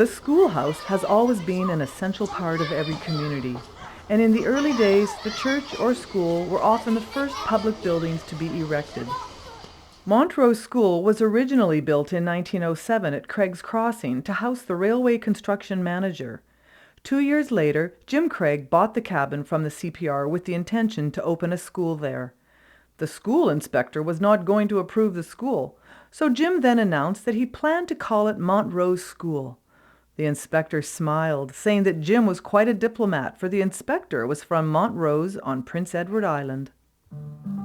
The schoolhouse has always been an essential part of every community, and in the early days, the church or school were often the first public buildings to be erected. Montrose School was originally built in 1907 at Craig's Crossing to house the railway construction manager. 2 years later, Jim Craig bought the cabin from the CPR with the intention to open a school there. The school inspector was not going to approve the school, so Jim then announced that he planned to call it Montrose School. The inspector smiled, saying that Jim was quite a diplomat, for the inspector was from Montrose on Prince Edward Island.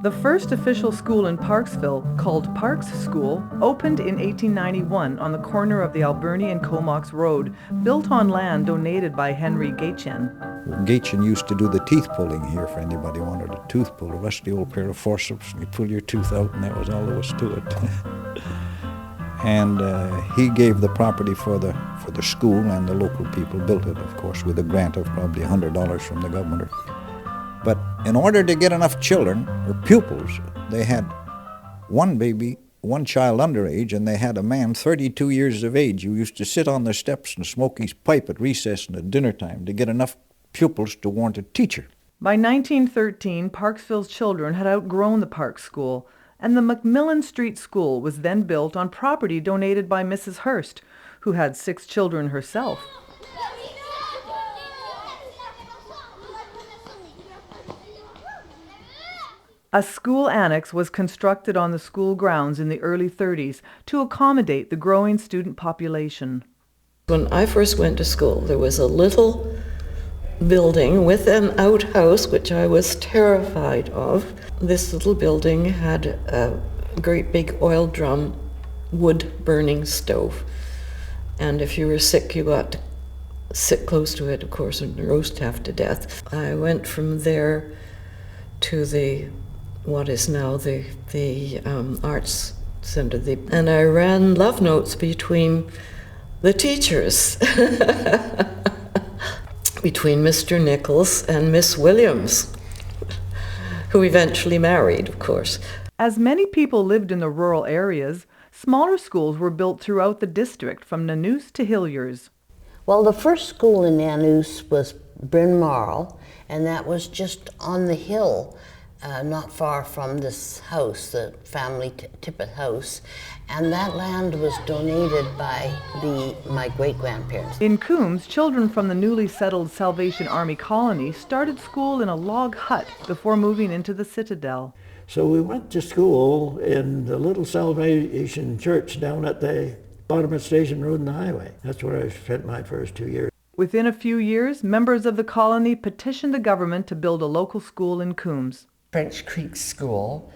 The first official school in Parksville, called Parks School, opened in 1891 on the corner of the Alberni and Comox Road, built on land donated by Henry Gaitchen. Gaitchen used to do the teeth pulling here for anybody who wanted a tooth pull. A rusty old pair of forceps, and you pull your tooth out, and that was all there was to it. And he gave the property for the school, and the local people built it, of course, with a grant of probably $100 from the governor. But in order to get enough children, or pupils, they had one child underage, and they had a man 32 years of age who used to sit on the steps and smoke his pipe at recess and at dinner time to get enough pupils to warrant a teacher. By 1913, Parksville's children had outgrown the Park School, and the McMillan Street School was then built on property donated by Mrs. Hurst, who had 6 children herself. A school annex was constructed on the school grounds in the early 30s to accommodate the growing student population. When I first went to school, there was a little building with an outhouse, which I was terrified of. This little building had a great big oil drum, wood-burning stove. And if you were sick, you got to sit close to it, of course, and roast half to death. I went from there to what is now the Arts Center, and I ran love notes between the teachers, between Mr. Nichols and Miss Williams, who eventually married, of course. As many people lived in the rural areas, smaller schools were built throughout the district from Nanuce to Hilliers. Well, the first school in Nanuce was Bryn Mawr, and that was just on the hill, not far from this house, the family Tippett house, and that land was donated by my great-grandparents. In Coombs, children from the newly settled Salvation Army colony started school in a log hut before moving into the Citadel. So we went to school in the little Salvation Church down at the bottom of Station Road and the highway. That's where I spent my first 2 years. Within a few years, members of the colony petitioned the government to build a local school in Coombs. French Creek School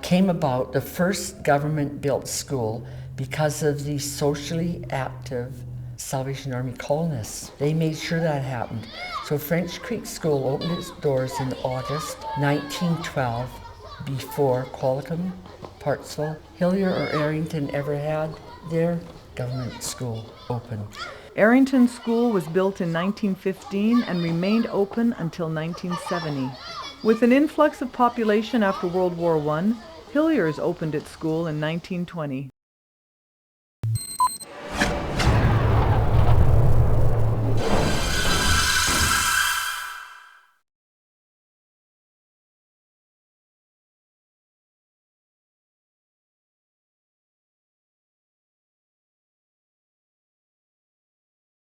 came about, the first government-built school, because of the socially active Salvation Army colonists. They made sure that happened. So French Creek School opened its doors in August 1912, before Qualicum, Parksville, Hillier, or Arrington ever had their government school open. Arrington School was built in 1915 and remained open until 1970. With an influx of population after World War I, Hilliers opened its school in 1920.